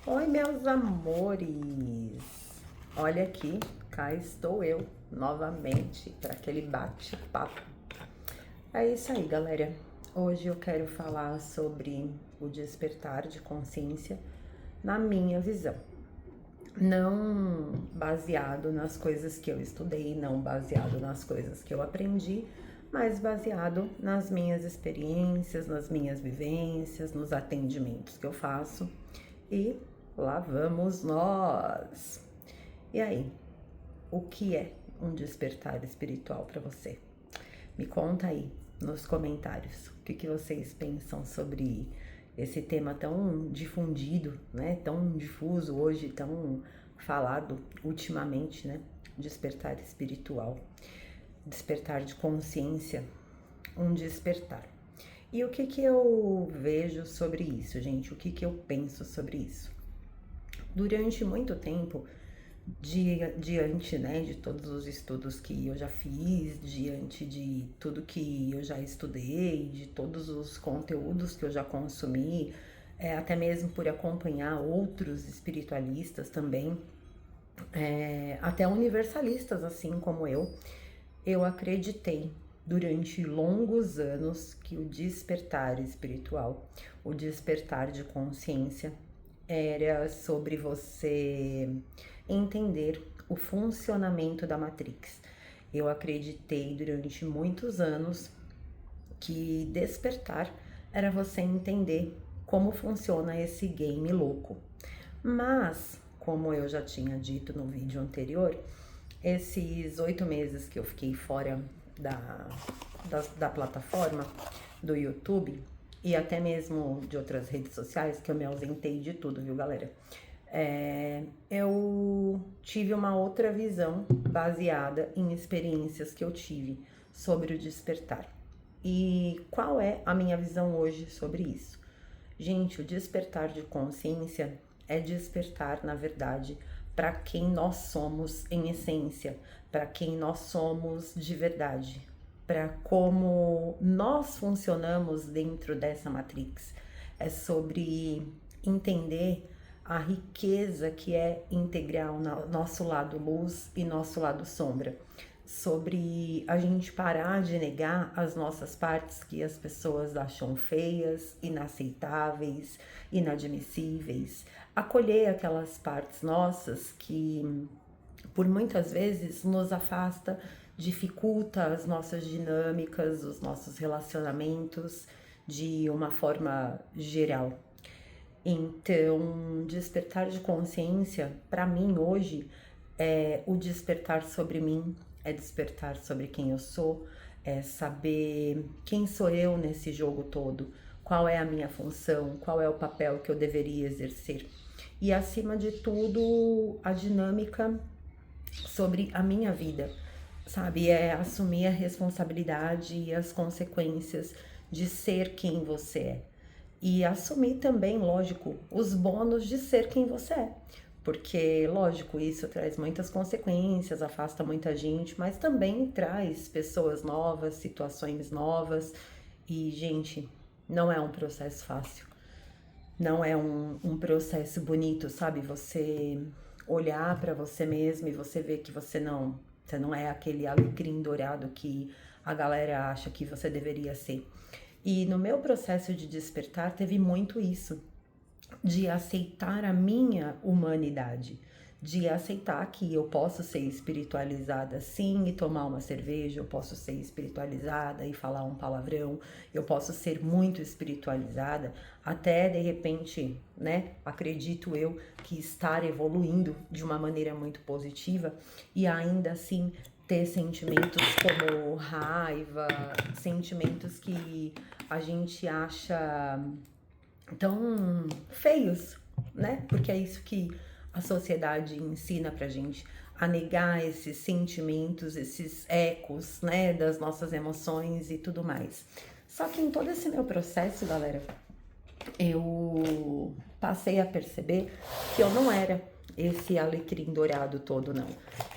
Oi, meus amores! Olha aqui, cá estou eu novamente para aquele bate-papo. É isso aí, galera. Hoje eu quero falar sobre o despertar de consciência na minha visão. Não baseado nas coisas que eu estudei, não baseado nas coisas que eu aprendi, mas baseado nas minhas experiências, nas minhas vivências, nos atendimentos que eu faço. E lá vamos nós! E aí, o que é um despertar espiritual para você? Me conta aí nos comentários o que vocês pensam sobre esse tema tão difundido, né? Tão difuso hoje, tão falado ultimamente, né? Despertar espiritual, despertar de consciência, um despertar. E o que eu vejo sobre isso, gente? O que eu penso sobre isso? Durante muito tempo, diante, né, de todos os estudos que eu já fiz, diante de tudo que eu já estudei, de todos os conteúdos que eu já consumi, até mesmo por acompanhar outros espiritualistas também, até universalistas assim como eu acreditei durante longos anos que o despertar espiritual, o despertar de consciência, era sobre você entender o funcionamento da Matrix. Eu acreditei durante muitos anos que despertar era você entender como funciona esse game louco. Mas, como eu já tinha dito no vídeo anterior, esses 8 meses que eu fiquei fora da plataforma do YouTube e até mesmo de outras redes sociais, que eu me ausentei de tudo, viu, galera? Eu tive uma outra visão baseada em experiências que eu tive sobre o despertar. E qual é a minha visão hoje sobre isso? Gente, o despertar de consciência é despertar, na verdade, para quem nós somos em essência, para quem nós somos de verdade, para como nós funcionamos dentro dessa matrix. É sobre entender a riqueza que é integrar o nosso lado luz e nosso lado sombra, sobre a gente parar de negar as nossas partes que as pessoas acham feias, inaceitáveis, inadmissíveis, acolher aquelas partes nossas que por muitas vezes nos afasta, dificulta as nossas dinâmicas, os nossos relacionamentos de uma forma geral. Então, despertar de consciência, para mim hoje, é o despertar sobre mim, é despertar sobre quem eu sou, é saber quem sou eu nesse jogo todo, qual é a minha função, qual é o papel que eu deveria exercer. E acima de tudo, a dinâmica sobre a minha vida, sabe? É assumir a responsabilidade e as consequências de ser quem você é. E assumir também, lógico, os bônus de ser quem você é. Porque, lógico, isso traz muitas consequências, afasta muita gente, mas também traz pessoas novas, situações novas. E, gente, não é um processo fácil. Não é um processo bonito, sabe? Você olhar para você mesmo e você ver que você não é aquele alecrim dourado que a galera acha que você deveria ser. E no meu processo de despertar teve muito isso, de aceitar a minha humanidade, de aceitar que eu posso ser espiritualizada sim e tomar uma cerveja, eu posso ser espiritualizada e falar um palavrão, eu posso ser muito espiritualizada, até de repente, né, acredito eu que estar evoluindo de uma maneira muito positiva e ainda assim ter sentimentos como raiva, sentimentos que a gente acha tão feios, né? Porque é isso que a sociedade ensina pra gente, a negar esses sentimentos, esses ecos, né, das nossas emoções e tudo mais. Só que em todo esse meu processo, galera, eu passei a perceber que eu não era esse alecrim dourado todo, não.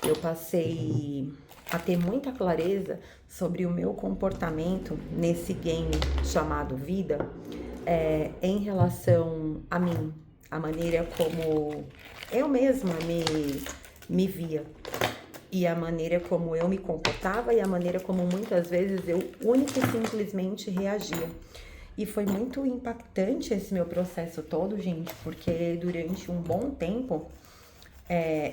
Eu passei a ter muita clareza sobre o meu comportamento nesse game chamado vida, em relação a mim, a maneira como eu mesma me via. E a maneira como eu me comportava e a maneira como muitas vezes eu única e simplesmente reagia. E foi muito impactante esse meu processo todo, gente, porque durante um bom tempo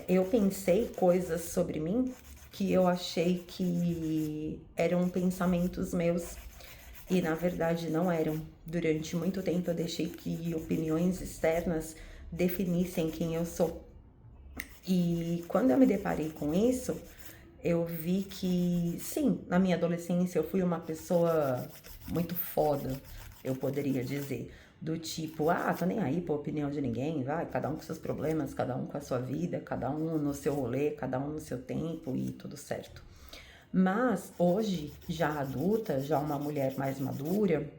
eu pensei coisas sobre mim que eu achei que eram pensamentos meus e na verdade não eram. Durante muito tempo eu deixei que opiniões externas definissem quem eu sou. E quando eu me deparei com isso, eu vi que, sim, na minha adolescência eu fui uma pessoa muito foda, eu poderia dizer. Do tipo, tô nem aí pra opinião de ninguém, vai, cada um com seus problemas, cada um com a sua vida, cada um no seu rolê, cada um no seu tempo e tudo certo. Mas hoje, já adulta, já uma mulher mais madura,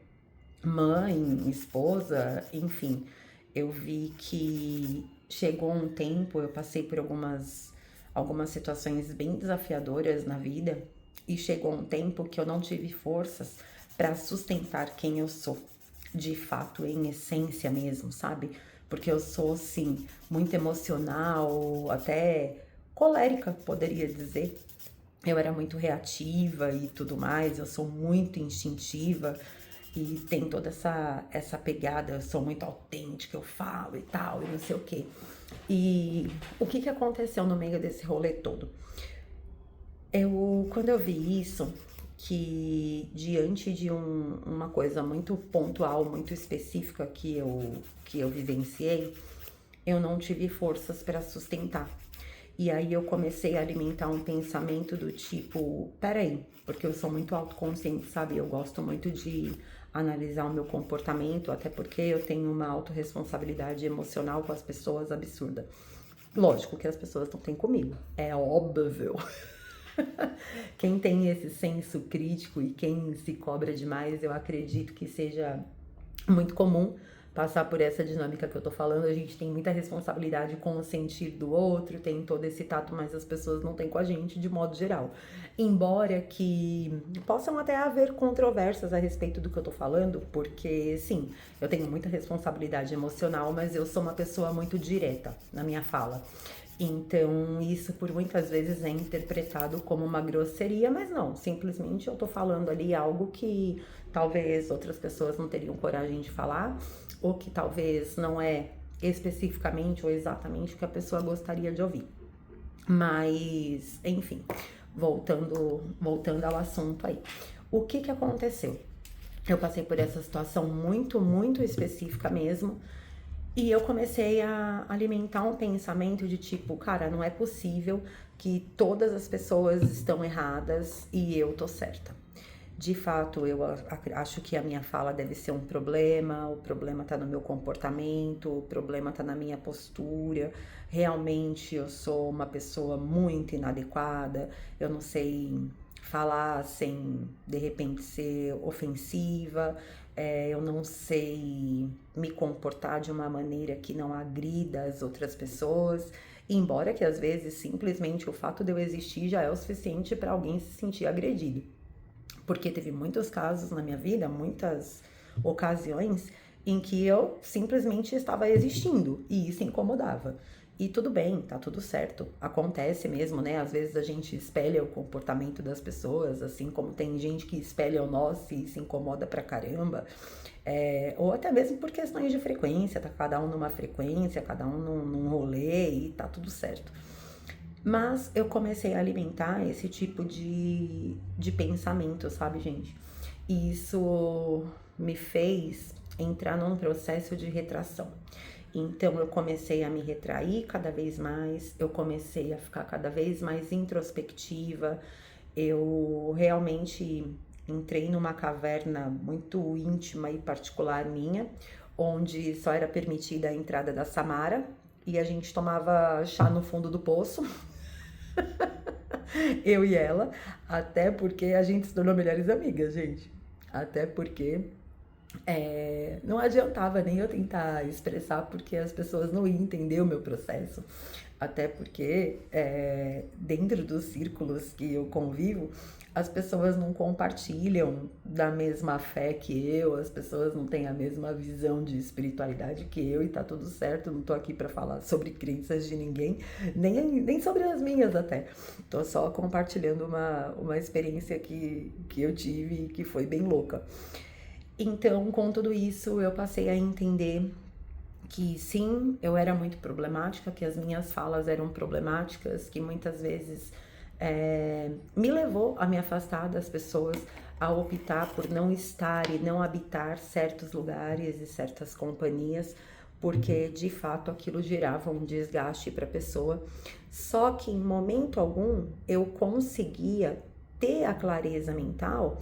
mãe, esposa, enfim, eu vi que chegou um tempo, eu passei por algumas situações bem desafiadoras na vida e chegou um tempo que eu não tive forças para sustentar quem eu sou, de fato, em essência mesmo, sabe? Porque eu sou, sim, muito emocional, até colérica, poderia dizer. Eu era muito reativa e tudo mais, eu sou muito instintiva e tem toda essa pegada, eu sou muito autêntica, eu falo e tal, e não sei o quê. E o que aconteceu no meio desse rolê todo? Quando eu vi isso, que diante de uma coisa muito pontual, muito específica que eu vivenciei, eu não tive forças para sustentar. E aí eu comecei a alimentar um pensamento do tipo, peraí, porque eu sou muito autoconsciente, sabe? Eu gosto muito de analisar o meu comportamento, até porque eu tenho uma autorresponsabilidade emocional com as pessoas absurda. Lógico que as pessoas não têm comigo, é óbvio. Quem tem esse senso crítico e quem se cobra demais, eu acredito que seja muito comum passar por essa dinâmica que eu tô falando. A gente tem muita responsabilidade com o sentir do outro, tem todo esse tato, mas as pessoas não têm com a gente de modo geral. Embora que possam até haver controvérsias a respeito do que eu tô falando, porque sim, eu tenho muita responsabilidade emocional, mas eu sou uma pessoa muito direta na minha fala. Então, isso por muitas vezes é interpretado como uma grosseria, mas não, simplesmente eu tô falando ali algo que talvez outras pessoas não teriam coragem de falar, ou que talvez não é especificamente ou exatamente o que a pessoa gostaria de ouvir. Mas, enfim, voltando ao assunto aí. O que aconteceu? Eu passei por essa situação muito, muito específica mesmo. E eu comecei a alimentar um pensamento de tipo, cara, não é possível que todas as pessoas estão erradas e eu tô certa. De fato, eu acho que a minha fala deve ser um problema, o problema tá no meu comportamento, o problema tá na minha postura. Realmente eu sou uma pessoa muito inadequada, eu não sei falar sem de repente ser ofensiva, eu não sei me comportar de uma maneira que não agrida as outras pessoas. Embora que às vezes simplesmente o fato de eu existir já é o suficiente para alguém se sentir agredido. Porque teve muitos casos na minha vida, muitas ocasiões em que eu simplesmente estava existindo e isso incomodava. E tudo bem, tá tudo certo. Acontece mesmo, né? Às vezes a gente espelha o comportamento das pessoas, assim como tem gente que espelha o nosso e se incomoda pra caramba. Ou até mesmo por questões de frequência, tá cada um numa frequência, cada um num rolê e tá tudo certo. Mas eu comecei a alimentar esse tipo de pensamento, sabe, gente? E isso me fez entrar num processo de retração. Então eu comecei a me retrair cada vez mais, eu comecei a ficar cada vez mais introspectiva, eu realmente entrei numa caverna muito íntima e particular minha, onde só era permitida a entrada da Samara e a gente tomava chá no fundo do poço. Eu e ela, até porque a gente se tornou melhores amigas, gente. Até porque Não adiantava nem eu tentar expressar porque as pessoas não iam entender o meu processo. Até porque, dentro dos círculos que eu convivo, as pessoas não compartilham da mesma fé que eu, as pessoas não têm a mesma visão de espiritualidade que eu, e tá tudo certo, não tô aqui para falar sobre crenças de ninguém, nem sobre as minhas até. Tô só compartilhando uma experiência que eu tive e que foi bem louca. Então, com tudo isso, eu passei a entender que sim, eu era muito problemática, que as minhas falas eram problemáticas, que muitas vezes me levou a me afastar das pessoas, a optar por não estar e não habitar certos lugares e certas companhias, porque de fato aquilo gerava um desgaste para a pessoa. Só que em momento algum eu conseguia ter a clareza mental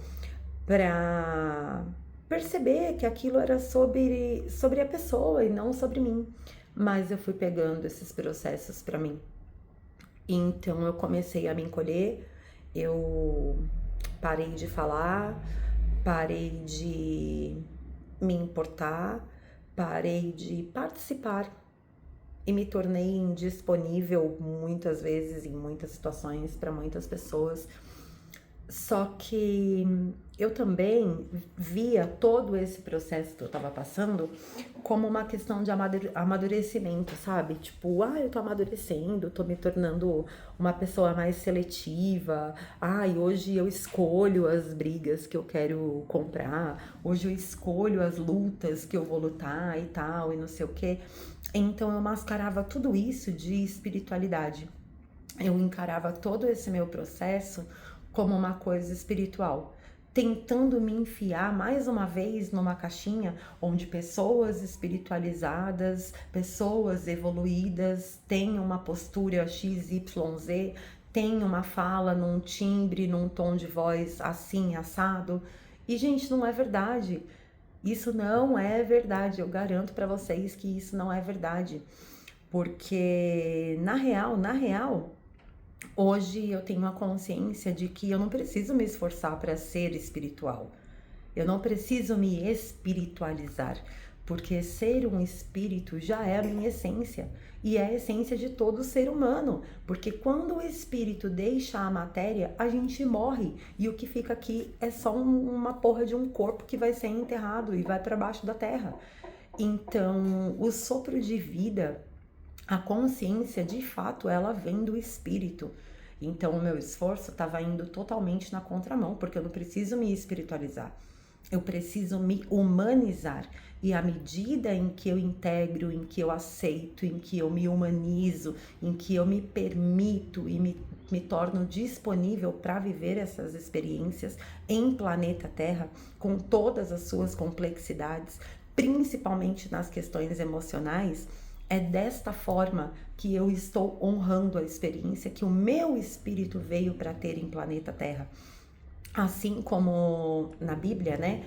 para perceber que aquilo era sobre a pessoa e não sobre mim. Mas eu fui pegando esses processos para mim. Então eu comecei a me encolher, eu parei de falar, parei de me importar, parei de participar e me tornei indisponível muitas vezes, em muitas situações, para muitas pessoas. Só que eu também via todo esse processo que eu tava passando como uma questão de amadurecimento, sabe? Tipo, eu tô amadurecendo, tô me tornando uma pessoa mais seletiva. Hoje eu escolho as brigas que eu quero comprar, hoje eu escolho as lutas que eu vou lutar e tal, e não sei o quê. Então eu mascarava tudo isso de espiritualidade. Eu encarava todo esse meu processo como uma coisa espiritual, tentando me enfiar mais uma vez numa caixinha onde pessoas espiritualizadas, pessoas evoluídas têm uma postura XYZ, têm uma fala num timbre, num tom de voz assim, assado. E, gente, não é verdade. Isso não é verdade. Eu garanto para vocês que isso não é verdade. Porque, na real, hoje eu tenho a consciência de que eu não preciso me esforçar para ser espiritual. Eu não preciso me espiritualizar, porque ser um espírito já é a minha essência e é a essência de todo ser humano, porque quando o espírito deixa a matéria, a gente morre e o que fica aqui é só uma porra de um corpo que vai ser enterrado e vai para baixo da terra. Então, o sopro de vida, a consciência, de fato, ela vem do espírito. Então, o meu esforço estava indo totalmente na contramão, porque eu não preciso me espiritualizar. Eu preciso me humanizar. E à medida em que eu integro, em que eu aceito, em que eu me humanizo, em que eu me permito e me torno disponível para viver essas experiências em planeta Terra, com todas as suas complexidades, principalmente nas questões emocionais, é desta forma que eu estou honrando a experiência que o meu espírito veio para ter em planeta Terra. Assim como na Bíblia, né?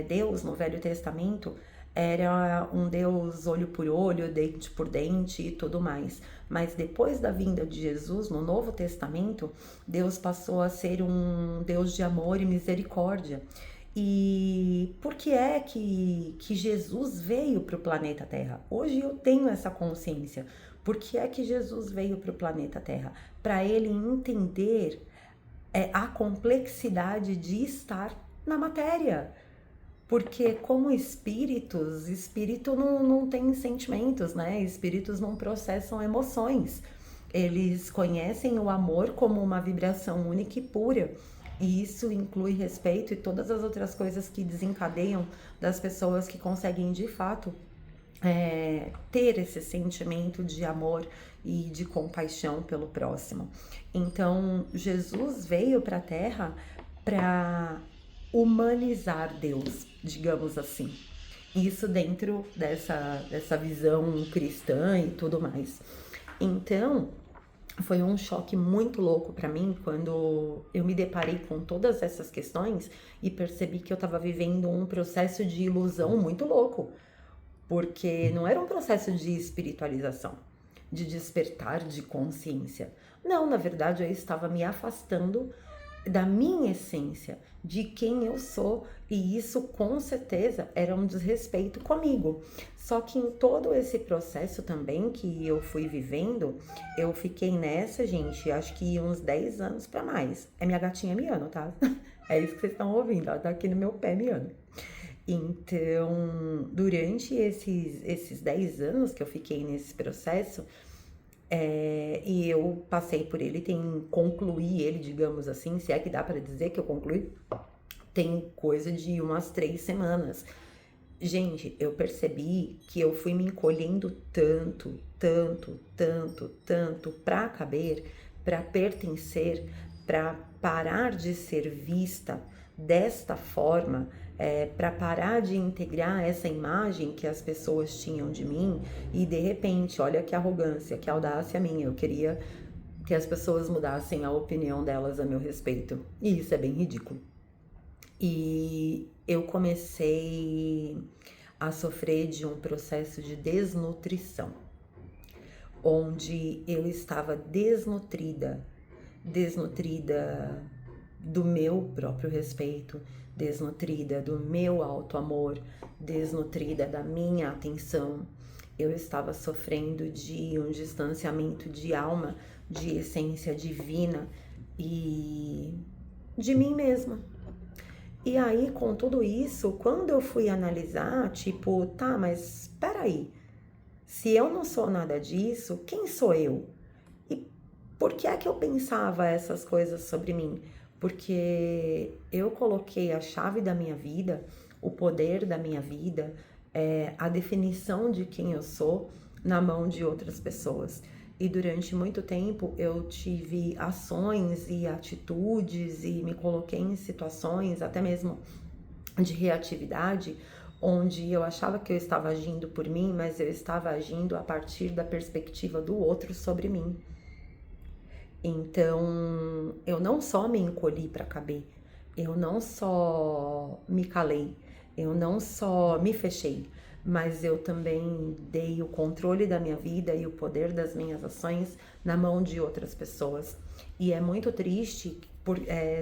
Deus, no Velho Testamento, era um Deus olho por olho, dente por dente e tudo mais. Mas depois da vinda de Jesus, no Novo Testamento, Deus passou a ser um Deus de amor e misericórdia. E por que é que Jesus veio para o planeta Terra? Hoje eu tenho essa consciência. Por que é que Jesus veio para o planeta Terra? Para ele entender a complexidade de estar na matéria. Porque como espíritos, espírito não tem sentimentos, né? Espíritos não processam emoções. Eles conhecem o amor como uma vibração única e pura. E isso inclui respeito e todas as outras coisas que desencadeiam das pessoas que conseguem de fato ter esse sentimento de amor e de compaixão pelo próximo. Então, Jesus veio para a Terra para humanizar Deus, digamos assim. Isso dentro dessa visão cristã e tudo mais. Então, foi um choque muito louco para mim quando eu me deparei com todas essas questões e percebi que eu estava vivendo um processo de ilusão muito louco, porque não era um processo de espiritualização, de despertar de consciência. Não, na verdade eu estava me afastando da minha essência, de quem eu sou, e isso com certeza era um desrespeito comigo. Só que em todo esse processo também que eu fui vivendo, eu fiquei nessa, gente, acho que uns 10 anos pra mais. É minha gatinha miando, tá? É isso que vocês estão ouvindo, ela tá aqui no meu pé miando. Então, durante esses 10 anos que eu fiquei nesse processo, e eu passei por ele, concluí ele, digamos assim, se é que dá pra dizer que eu concluí, tem coisa de umas 3 semanas. Gente, eu percebi que eu fui me encolhendo tanto, tanto, tanto, tanto pra caber, pra pertencer, pra parar de ser vista desta forma, para parar de integrar essa imagem que as pessoas tinham de mim e de repente, olha que arrogância, que audácia minha, eu queria que as pessoas mudassem a opinião delas a meu respeito. E isso é bem ridículo. E eu comecei a sofrer de um processo de desnutrição, onde eu estava desnutrida do meu próprio respeito, desnutrida do meu auto-amor, desnutrida da minha atenção. Eu estava sofrendo de um distanciamento de alma, de essência divina e de mim mesma. E aí, com tudo isso, quando eu fui analisar, tipo, tá, mas peraí, se eu não sou nada disso, quem sou eu? E por que é que eu pensava essas coisas sobre mim? Porque eu coloquei a chave da minha vida, o poder da minha vida, a definição de quem eu sou na mão de outras pessoas. E durante muito tempo eu tive ações e atitudes e me coloquei em situações, até mesmo de reatividade, onde eu achava que eu estava agindo por mim, mas eu estava agindo a partir da perspectiva do outro sobre mim. Então, eu não só me encolhi para caber, eu não só me calei, eu não só me fechei, mas eu também dei o controle da minha vida e o poder das minhas ações na mão de outras pessoas. E é muito triste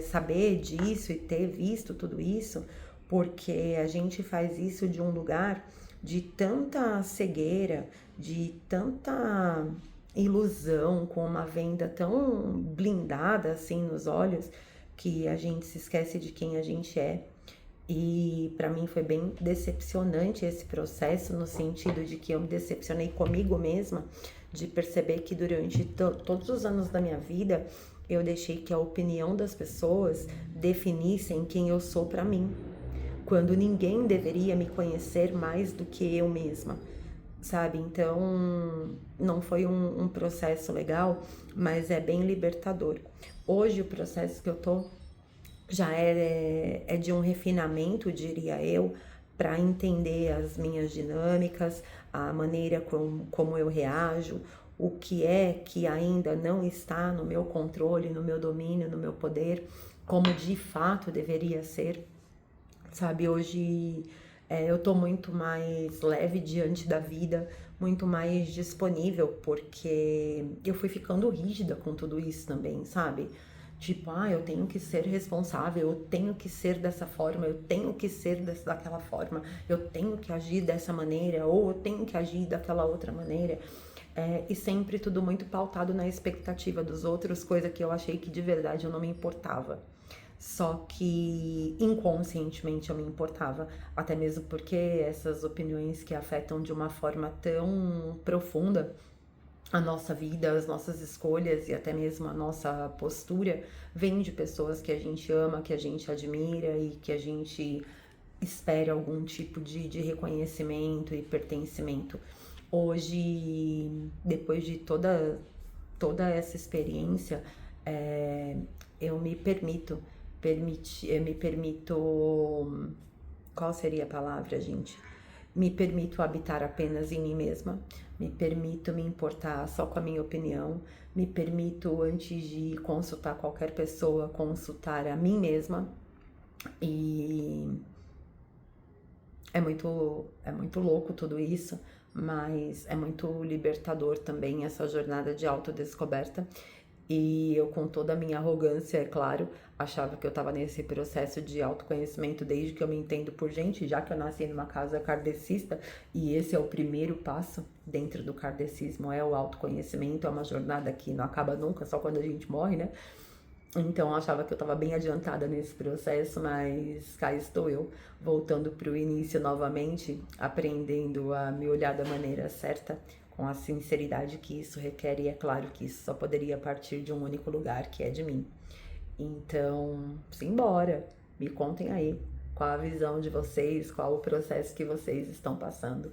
saber disso e ter visto tudo isso, porque a gente faz isso de um lugar de tanta cegueira, de tanta ilusão, com uma venda tão blindada assim nos olhos, que a gente se esquece de quem a gente é. E para mim foi bem decepcionante esse processo, no sentido de que eu me decepcionei comigo mesma, de perceber que durante todos os anos da minha vida eu deixei que a opinião das pessoas definissem quem eu sou para mim, quando ninguém deveria me conhecer mais do que eu mesma, sabe? Então, não foi um processo legal, mas é bem libertador. Hoje, o processo que eu tô já é de um refinamento, diria eu, para entender as minhas dinâmicas, a maneira como eu reajo, o que é que ainda não está no meu controle, no meu domínio, no meu poder, como de fato deveria ser. Sabe, hoje eu tô muito mais leve diante da vida, muito mais disponível, porque eu fui ficando rígida com tudo isso também, sabe? Tipo, eu tenho que ser responsável, eu tenho que ser dessa forma, eu tenho que ser daquela forma, eu tenho que agir dessa maneira, ou eu tenho que agir daquela outra maneira. E sempre tudo muito pautado na expectativa dos outros, coisa que eu achei que de verdade eu não me importava. Só que inconscientemente eu me importava, até mesmo porque essas opiniões que afetam de uma forma tão profunda a nossa vida, as nossas escolhas e até mesmo a nossa postura, vêm de pessoas que a gente ama, que a gente admira e que a gente espera algum tipo de reconhecimento e pertencimento. Hoje, depois de toda essa experiência, eu me permito, qual seria a palavra, gente? Me permito habitar apenas em mim mesma, me permito me importar só com a minha opinião, me permito, antes de consultar qualquer pessoa, consultar a mim mesma. E é muito louco tudo isso, mas é muito libertador também essa jornada de autodescoberta. E eu, com toda a minha arrogância, é claro, achava que eu estava nesse processo de autoconhecimento desde que eu me entendo por gente, já que eu nasci numa casa kardecista, e esse é o primeiro passo dentro do kardecismo, é o autoconhecimento, é uma jornada que não acaba nunca, só quando a gente morre, né? Então eu achava que eu estava bem adiantada nesse processo, mas cá estou eu, voltando para o início novamente, aprendendo a me olhar da maneira certa, com a sinceridade que isso requer, e é claro que isso só poderia partir de um único lugar, que é de mim. Então, simbora, me contem aí qual a visão de vocês, qual o processo que vocês estão passando.